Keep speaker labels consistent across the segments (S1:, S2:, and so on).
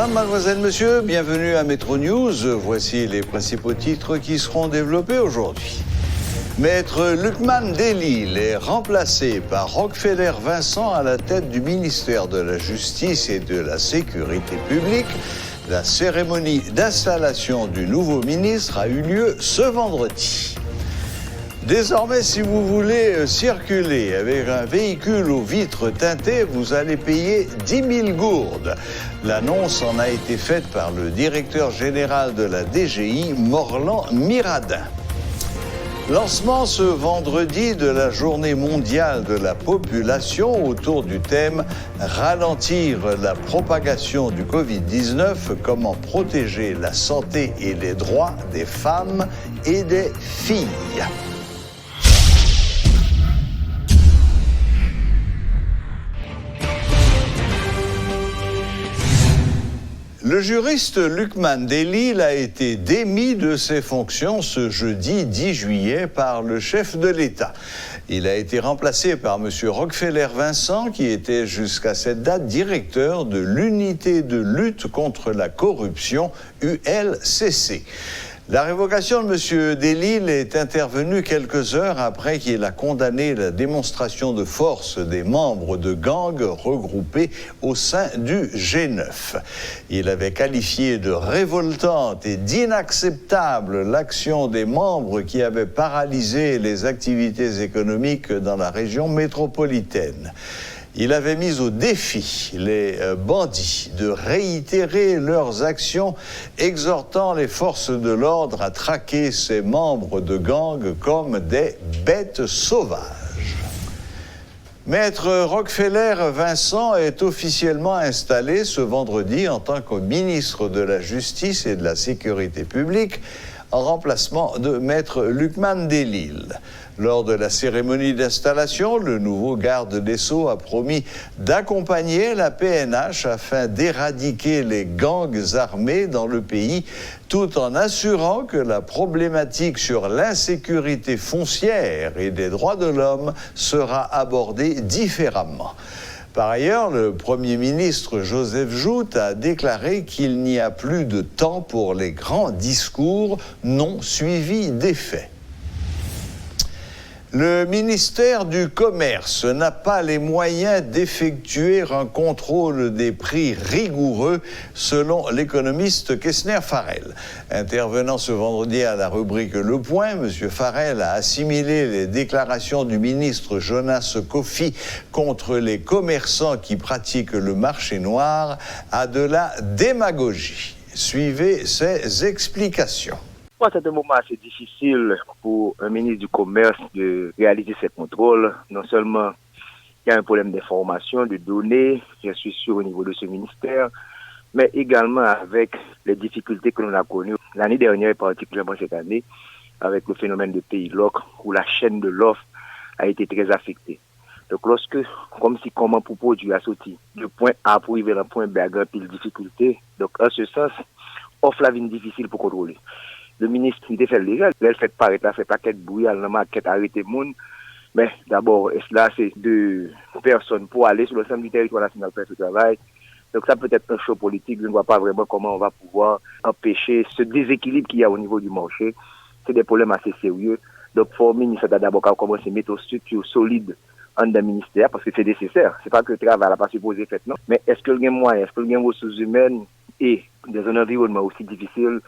S1: Mesdames, mademoiselles, messieurs, bienvenue à Métro News. Voici les principaux titres qui seront développés aujourd'hui. Maître Lukman Delil est remplacé par Rockefeller Vincent à la tête du ministère de la Justice et de la Sécurité publique. La cérémonie d'installation du nouveau ministre a eu lieu ce vendredi. Désormais, si vous voulez circuler avec un véhicule aux vitres teintées, vous allez payer 10 000 gourdes. L'annonce en a été faite par le directeur général de la DGI, Morlan Miradin. Lancement ce vendredi de la Journée mondiale de la population autour du thème « Ralentir la propagation du Covid-19, comment protéger la santé et les droits des femmes et des filles ». Le juriste Lukman Delil a été démis de ses fonctions ce jeudi 10 juillet par le chef de l'État. Il a été remplacé par M. Rockefeller Vincent, qui était jusqu'à cette date directeur de l'unité de lutte contre la corruption ULCC. La révocation de M. Delil est intervenue quelques heures après qu'il a condamné la démonstration de force des membres de gangs regroupés au sein du G9. Il avait qualifié de révoltante et d'inacceptable l'action des membres qui avaient paralysé les activités économiques dans la région métropolitaine. Il avait mis au défi les bandits de réitérer leurs actions, exhortant les forces de l'ordre à traquer ces membres de gangs comme des bêtes sauvages. Maître Rockefeller Vincent est officiellement installé ce vendredi en tant que ministre de la Justice et de la Sécurité publique, en remplacement de Maître Lukman Delil. Lors de la cérémonie d'installation, le nouveau garde des Sceaux a promis d'accompagner la PNH afin d'éradiquer les gangs armés dans le pays, tout en assurant que la problématique sur l'insécurité foncière et des droits de l'homme sera abordée différemment. Par ailleurs, le Premier ministre Joseph Joute a déclaré qu'il n'y a plus de temps pour les grands discours non suivis d'effets. Le ministère du Commerce n'a pas les moyens d'effectuer un contrôle des prix rigoureux, selon l'économiste Kessner Farrell. Intervenant ce vendredi à la rubrique Le Point, M. Farrell a assimilé les déclarations du ministre Jonas Kofi contre les commerçants qui pratiquent le marché noir à de la démagogie. Suivez ses explications.
S2: C'est un moment assez difficile pour un ministre du Commerce de réaliser ces contrôles. Non seulement il y a un problème d'information, de données, je suis sûr au niveau de ce ministère, mais également avec les difficultés que l'on a connues l'année dernière et particulièrement cette année, avec le phénomène de pays loc, où la chaîne de l'offre a été très affectée. Donc comment pour produire a sorti du point A pour arriver à un point B à grand pile difficulté, donc en ce sens, offre la vie difficile pour contrôler. Le ministre, il fait légal, elle fait paraître, elle fait paquet de bruit, elle n'a maquette arrêter le monde. Mais d'abord, là, c'est deux personnes pour aller sur l'ensemble du territoire national faire ce travail. Donc ça peut être un choix politique, je ne vois pas vraiment comment on va pouvoir empêcher ce déséquilibre qu'il y a au niveau du marché. C'est des problèmes assez sérieux. Donc, pour le ministre, d'abord commencer à mettre une structure solide en d'un ministère, parce que c'est nécessaire. C'est pas que le travail n'a pas supposé faire, non. Mais est-ce que le gain moyen, est-ce que le gain ressources humaines et dans un environnement aussi difficile?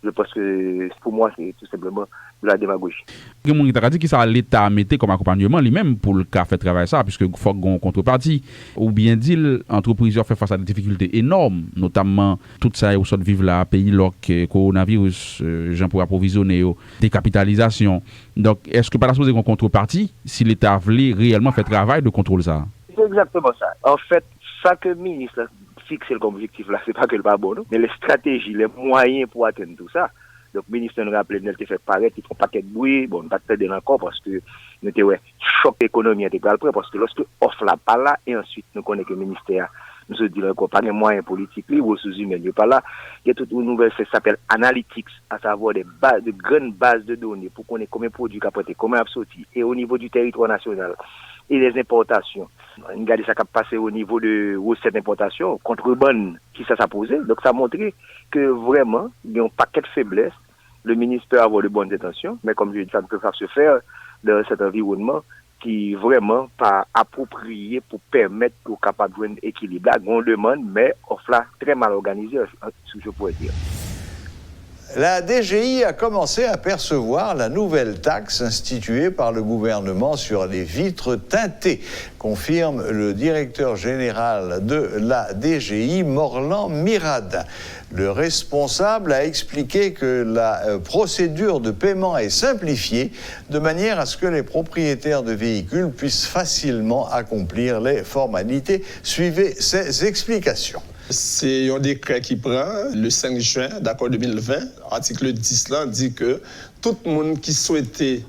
S2: Je pense que pour moi, c'est tout simplement de la démagogie.
S3: Il y a dit que ça l'État mettait comme accompagnement lui-même pour le cas fait travail ça, puisque il faut qu'on contrepartie. Ou bien dit, l'entreprise fait face à des difficultés énormes, notamment tout ça, où sont vivre là, pays loc, coronavirus, gens pour approvisionner, décapitalisation. Donc, est-ce que par la chose qu'on contrepartie, si l'État voulait réellement faire travail de contrôle ça?
S2: C'est exactement ça. En fait, chaque ministre fixer comme objectif là, c'est pas que le pas bon, non? Mais les stratégies, les moyens pour atteindre tout ça. Donc, le ministre nous rappelle, nous avons fait paraître, il faut pas paquet de bruit, bon, on va pas perdre encore parce que nous avons choc économique intégral prêt parce que lorsque offre la pas là, et ensuite nous connaissons que le ministère nous se dit encore pas de moyens politiques, les ressources humaines, pas là. Il y a toute une nouvelle, ça s'appelle analytics, à savoir des bases, de grandes bases de données pour qu'on ait combien de produits qu'à prêter, combien à sortir, et au niveau du territoire national, et les importations. On regarde ça qui a passé au niveau de recettes d'importation, contrebande, qui ça posé. Donc ça a montré que vraiment, il y a un paquet de faiblesses. Le ministre peut avoir de bonnes intentions, mais comme je dis, ça ne peut pas se faire dans cet environnement qui vraiment pas approprié pour permettre aux capables de jouer un équilibre. Là, on demande, mais offre là très mal organisé, si je pourrais dire.
S1: La DGI a commencé à percevoir la nouvelle taxe instituée par le gouvernement sur les vitres teintées, confirme le directeur général de la DGI, Morlan Miradin. Le responsable a expliqué que la procédure de paiement est simplifiée de manière à ce que les propriétaires de véhicules puissent facilement accomplir les formalités. Suivez ces explications.
S4: C'est un décret qui prend le 5 juin, d'accord, 2020. Article 10 là dit que tout le monde qui souhaitait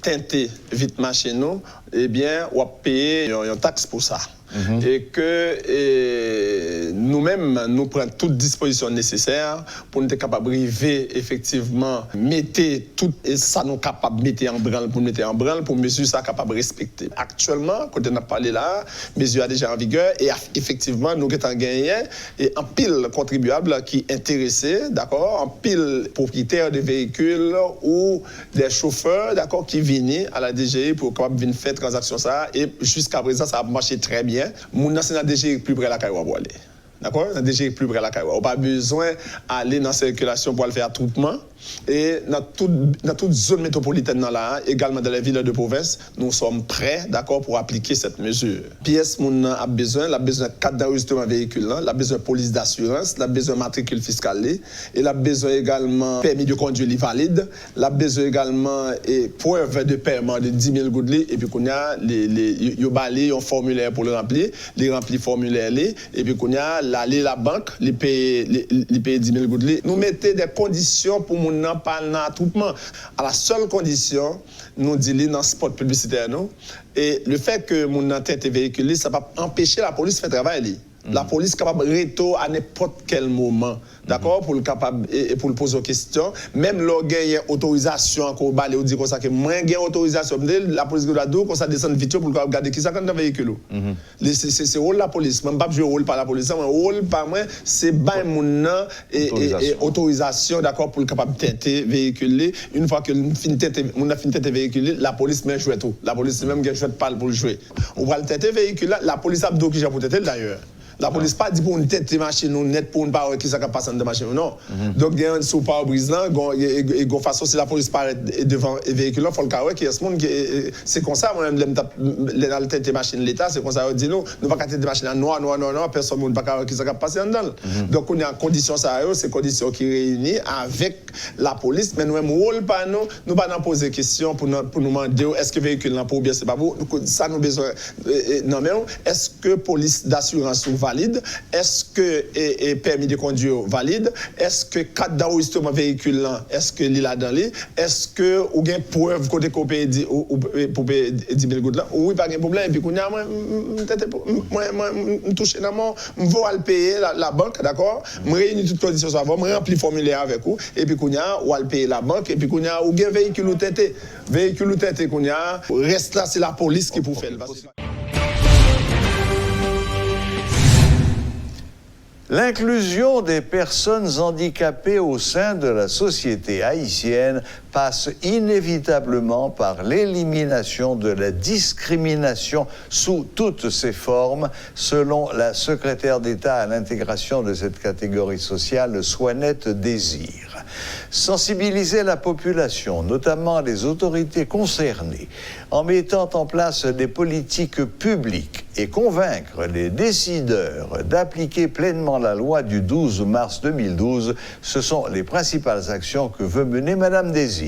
S4: teinter vite machine, eh bien, on va payer une taxe pour ça. Et que nous-mêmes, nous prenons toutes dispositions nécessaires pour nous être capables d'arriver effectivement, mettre tout et ça nous capable de mettre en branle pour mesure ça capable de respecter. Actuellement, quand on a parlé là, mesure est déjà en vigueur et effectivement, nous avons gagné et en pile contribuable qui est intéressé, d'accord, en pile propriétaire de véhicules ou des chauffeurs, d'accord, qui viennent à la DGI pour capable venir faire transaction ça et jusqu'à présent ça a marché très bien. Mon national DG plus près la caille aller. D'accord? La DG plus près la caille. On pas besoin d'aller dans la circulation pour le faire attroupement. Et dans toute zone métropolitaine là, également dans les villes de province, nous sommes prêts, d'accord, pour appliquer cette mesure. Pièce mon a besoin, la besoin carte d'enregistrement véhicule, la besoin police d'assurance, la besoin matricule fiscale et la besoin également permis de conduire valide, la besoin également preuve de paiement de 10 000 gouttes et puis qu'on a yo balé un formulaire pour le remplir, les remplir formulaire et puis qu'on a l'aller la banque, les payer 10 000 gouttes. Nous mettons des conditions pour mon n'a pas d'attroupement. À la seule condition, nous disons dans le spot publicitaire, nous, et le fait que mon tête est véhiculée, ça va empêcher la police de faire travail. La police est capable de retourner à n'importe quel moment, d'accord, pour le capable et pour le poser aux questions. Même lorsqu'il y a autorisation encore balé ou dit comme ça que moins gain autorisation, la police doit dire qu'on ça descend vite pour regarder qui ça quand dans véhicule. C'est rôle la police, même pas jouer rôle par la police, mais rôle par moi, c'est bain mon et autorisation, d'accord, pour le capable tenter véhiculer. Une fois que mon a fini tenter véhiculer, la police même jouer tout. La police même gain jouer pas pour le jouer. On va le tenter véhicule, la police a dit qui j'ai pour tenter d'ailleurs. La police pas dit pour une tête de machine ou net pour une parole qui ça passe dans machine non. Donc il y a un sous pare-brise là, il y a façon si la police paraît devant le véhicule là, faut le carré qui est ce monde qui c'est comme ça moi même dans la tête de machine l'état, c'est comme ça on dit non pas tête de machine noir personne monde pas qui ça passer dedans. Donc on a conditions ça c'est conditions qui réunissent avec la police mais nous même rôle pas nous pas dans poser question pour nous demander est-ce que véhicule là pour bien c'est pas bon ça nous besoin non mais est-ce que police d'assurance valide, est-ce que permis de conduire valide, est-ce que carte d'enregistrement véhicule là, est-ce que il a dans lui, est-ce que ou gain preuve côté coupé pour 10 000 gouttes là, oui pas de problème et puis qu'on a moi toucher dans mon va le payer la banque d'accord, me réunir toutes conditions ça va me remplir formulaire avec vous et puis qu'on a ou le payer la banque et puis qu'on a ou gain véhicule ou tête qu'on a reste là c'est la police qui pour faire le
S1: L'inclusion des personnes handicapées au sein de la société haïtienne passe inévitablement par l'élimination de la discrimination sous toutes ses formes, selon la secrétaire d'État à l'intégration de cette catégorie sociale, Swanette Désir. Sensibiliser la population, notamment les autorités concernées, en mettant en place des politiques publiques et convaincre les décideurs d'appliquer pleinement la loi du 12 mars 2012, ce sont les principales actions que veut mener Madame Désir.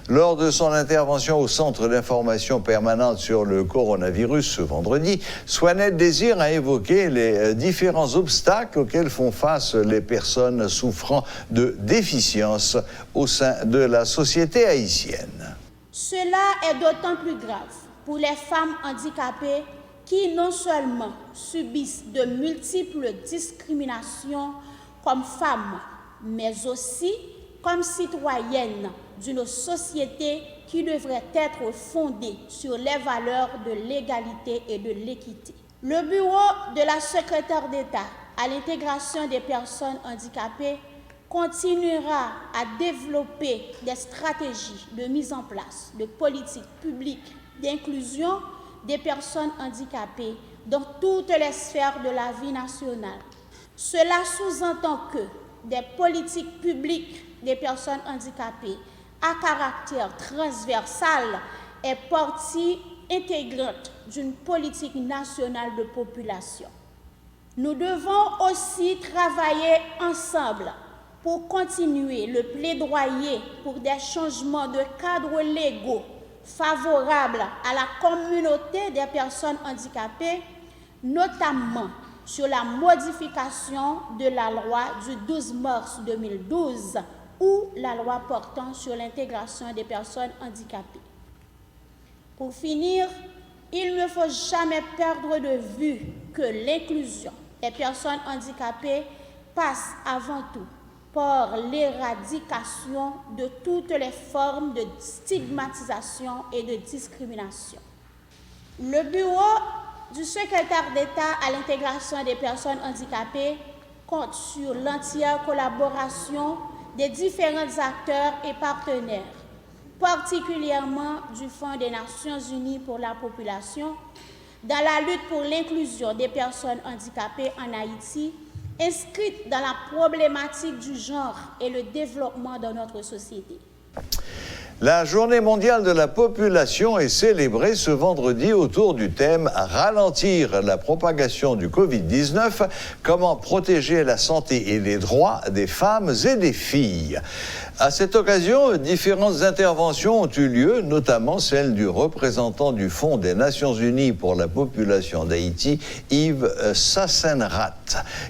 S1: Lors de son intervention au Centre d'information permanente sur le coronavirus ce vendredi, Swanette Désir a évoqué les différents obstacles auxquels font face les personnes souffrant de déficience au sein de la société haïtienne.
S5: Cela est d'autant plus grave pour les femmes handicapées qui non seulement subissent de multiples discriminations comme femmes, mais aussi comme citoyennes d'une société qui devrait être fondée sur les valeurs de l'égalité et de l'équité. Le bureau de la secrétaire d'État à l'intégration des personnes handicapées continuera à développer des stratégies de mise en place de politiques publiques d'inclusion des personnes handicapées dans toutes les sphères de la vie nationale. Cela sous-entend que des politiques publiques des personnes handicapées à caractère transversal est partie intégrante d'une politique nationale de population. Nous devons aussi travailler ensemble pour continuer le plaidoyer pour des changements de cadres légaux favorables à la communauté des personnes handicapées, notamment sur la modification de la loi du 12 mars 2012 ou la loi portant sur l'intégration des personnes handicapées. Pour finir, il ne faut jamais perdre de vue que l'inclusion des personnes handicapées passe avant tout par l'éradication de toutes les formes de stigmatisation et de discrimination. Le bureau du secrétaire d'État à l'intégration des personnes handicapées compte sur l'entière collaboration des différents acteurs et partenaires, particulièrement du Fonds des Nations Unies pour la population, dans la lutte pour l'inclusion des personnes handicapées en Haïti, inscrite dans la problématique du genre et le développement de notre société.
S1: La Journée mondiale de la population est célébrée ce vendredi autour du thème « Ralentir la propagation du Covid-19, comment protéger la santé et les droits des femmes et des filles ». À cette occasion, différentes interventions ont eu lieu, notamment celle du représentant du Fonds des Nations Unies pour la population d'Haïti, Yves Sassenrat,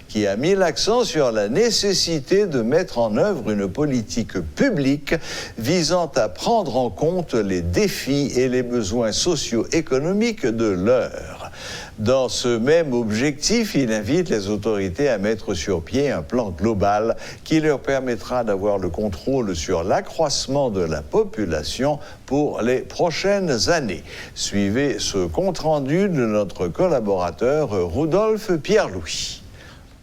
S1: qui a mis l'accent sur la nécessité de mettre en œuvre une politique publique visant à prendre en compte les défis et les besoins socio-économiques de l'heure. Dans ce même objectif, il invite les autorités à mettre sur pied un plan global qui leur permettra d'avoir le contrôle sur l'accroissement de la population pour les prochaines années. Suivez ce compte-rendu de notre collaborateur Rudolph Pierre-Louis.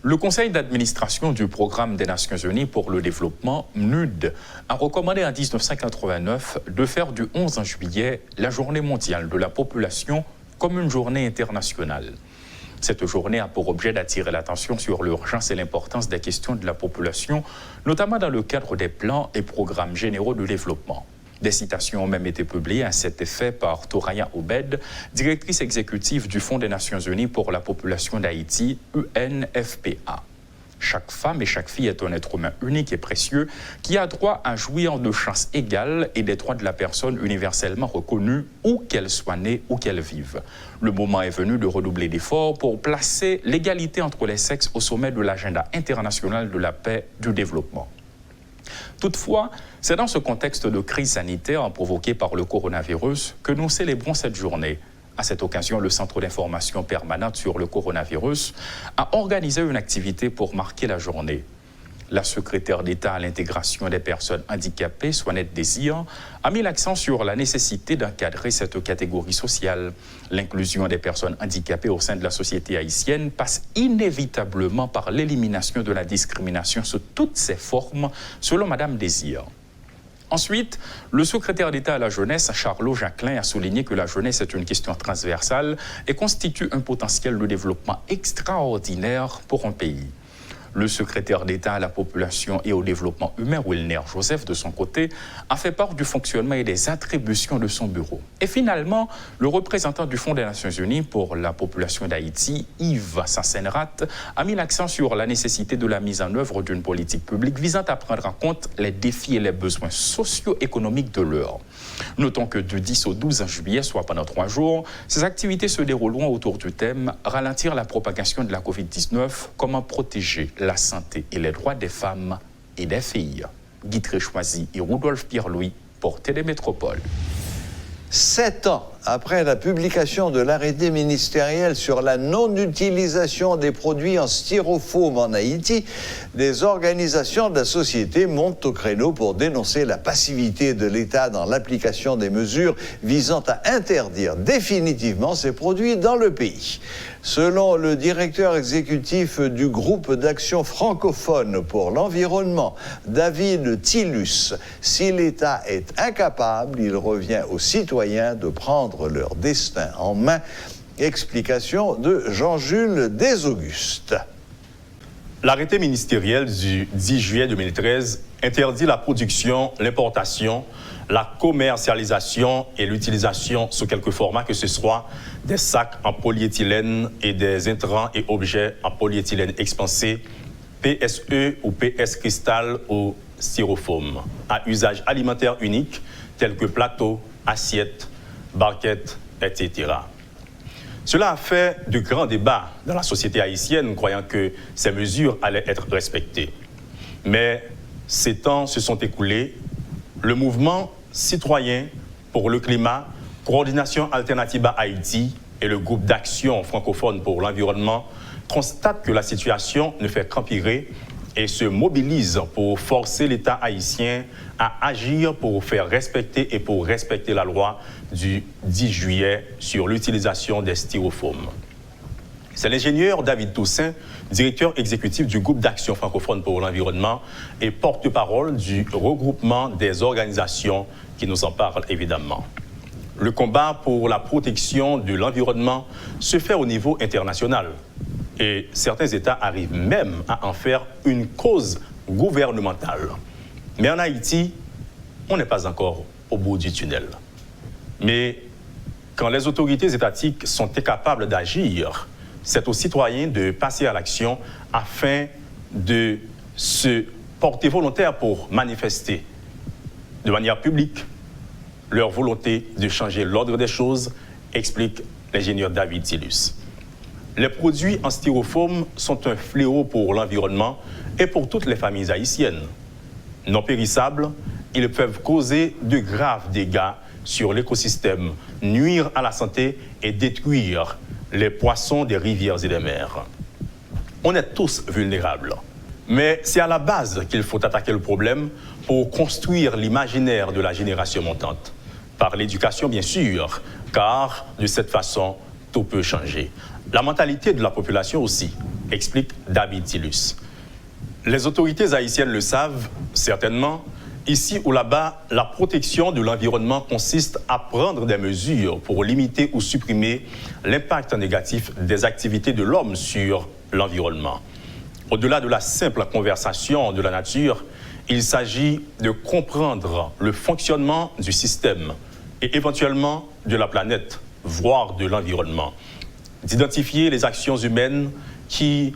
S6: Le Conseil d'administration du Programme des Nations Unies pour le développement, MNUD, a recommandé en 1989 de faire du 11 juillet la Journée mondiale de la population comme une journée internationale. Cette journée a pour objet d'attirer l'attention sur l'urgence et l'importance des questions de la population, notamment dans le cadre des plans et programmes généraux de développement. Des citations ont même été publiées à cet effet par Thoraya Obed, directrice exécutive du Fonds des Nations Unies pour la population d'Haïti, UNFPA. Chaque femme et chaque fille est un être humain unique et précieux qui a droit à jouir de chances égales et des droits de la personne universellement reconnus où qu'elle soit née ou qu'elle vive. Le moment est venu de redoubler d'efforts pour placer l'égalité entre les sexes au sommet de l'agenda international de la paix du développement. Toutefois, c'est dans ce contexte de crise sanitaire provoquée par le coronavirus que nous célébrons cette journée. À cette occasion, le Centre d'information permanente sur le coronavirus a organisé une activité pour marquer la journée. La secrétaire d'État à l'intégration des personnes handicapées, Soinette Désir, a mis l'accent sur la nécessité d'encadrer cette catégorie sociale. L'inclusion des personnes handicapées au sein de la société haïtienne passe inévitablement par l'élimination de la discrimination sous toutes ses formes, selon Madame Désir. Ensuite, le secrétaire d'État à la jeunesse, Charlot Jacquelin, a souligné que la jeunesse est une question transversale et constitue un potentiel de développement extraordinaire pour un pays. Le secrétaire d'État à la population et au développement humain, Wilner Joseph, de son côté, a fait part du fonctionnement et des attributions de son bureau. Et finalement, le représentant du Fonds des Nations Unies pour la population d'Haïti, Yves Sassenrat, a mis l'accent sur la nécessité de la mise en œuvre d'une politique publique visant à prendre en compte les défis et les besoins socio-économiques de l'heure. Notons que du 10 au 12 juillet, soit pendant 3 jours, ces activités se dérouleront autour du thème « Ralentir la propagation de la COVID-19, comment protéger la santé et les droits des femmes et des filles ». Guy Tréchoisy et Rudolph Pierre-Louis pour Télémétropole.
S1: 7 ans Après la publication de l'arrêté ministériel sur la non-utilisation des produits en styrofoam en Haïti, des organisations de la société montent au créneau pour dénoncer la passivité de l'État dans l'application des mesures visant à interdire définitivement ces produits dans le pays. Selon le directeur exécutif du groupe d'action francophone pour l'environnement, David Tillus, si l'État est incapable, il revient aux citoyens de prendre leur destin en main. Explication de Jean-Jules Desaugustes.
S7: L'arrêté ministériel du 10 juillet 2013 interdit la production, l'importation, la commercialisation et l'utilisation sous quelque format que ce soit des sacs en polyéthylène et des intrants et objets en polyéthylène expansé, PSE ou PS cristal ou styrofoam, à usage alimentaire unique tels que plateaux, assiettes, barquettes, etc. Cela a fait de grands débats dans la société haïtienne, croyant que ces mesures allaient être respectées. Mais ces temps se sont écoulés. Le mouvement citoyen pour le climat, Coordination Alternative à Haïti et le groupe d'action francophone pour l'environnement constatent que la situation ne fait qu'empirer et se mobilisent pour forcer l'État haïtien à agir pour faire respecter et pour respecter la loi du 10 juillet sur l'utilisation des styrofoams. C'est l'ingénieur David Toussaint, directeur exécutif du groupe d'action francophone pour l'environnement et porte-parole du regroupement des organisations qui nous en parle évidemment. Le combat pour la protection de l'environnement se fait au niveau international et certains États arrivent même à en faire une cause gouvernementale. Mais en Haïti, on n'est pas encore au bout du tunnel. Mais quand les autorités étatiques sont incapables d'agir, c'est aux citoyens de passer à l'action afin de se porter volontaire pour manifester de manière publique leur volonté de changer l'ordre des choses, explique l'ingénieur David Tillus. Les produits en styrofoam sont un fléau pour l'environnement et pour toutes les familles haïtiennes. Non périssables, ils peuvent causer de graves dégâts sur l'écosystème, nuire à la santé et détruire les poissons des rivières et des mers. On est tous vulnérables, mais c'est à la base qu'il faut attaquer le problème pour construire l'imaginaire de la génération montante. Par l'éducation, bien sûr, car de cette façon, tout peut changer. La mentalité de la population aussi, explique David Tillus. Les autorités haïtiennes le savent certainement. Ici ou là-bas, la protection de l'environnement consiste à prendre des mesures pour limiter ou supprimer l'impact négatif des activités de l'homme sur l'environnement. Au-delà de la simple conversation de la nature, il s'agit de comprendre le fonctionnement du système et éventuellement de la planète, voire de l'environnement. D'identifier les actions humaines qui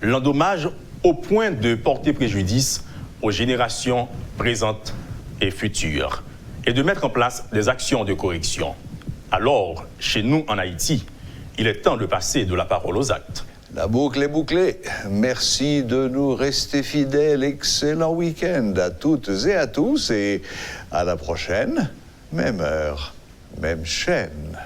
S7: l'endommagent au point de porter préjudice aux générations présentes et futures, et de mettre en place des actions de correction. Alors, chez nous en Haïti, il est temps de passer de la parole aux actes.
S1: La boucle est bouclée. Merci de nous rester fidèles. Excellent week-end à toutes et à tous et à la prochaine. Même heure, même chaîne.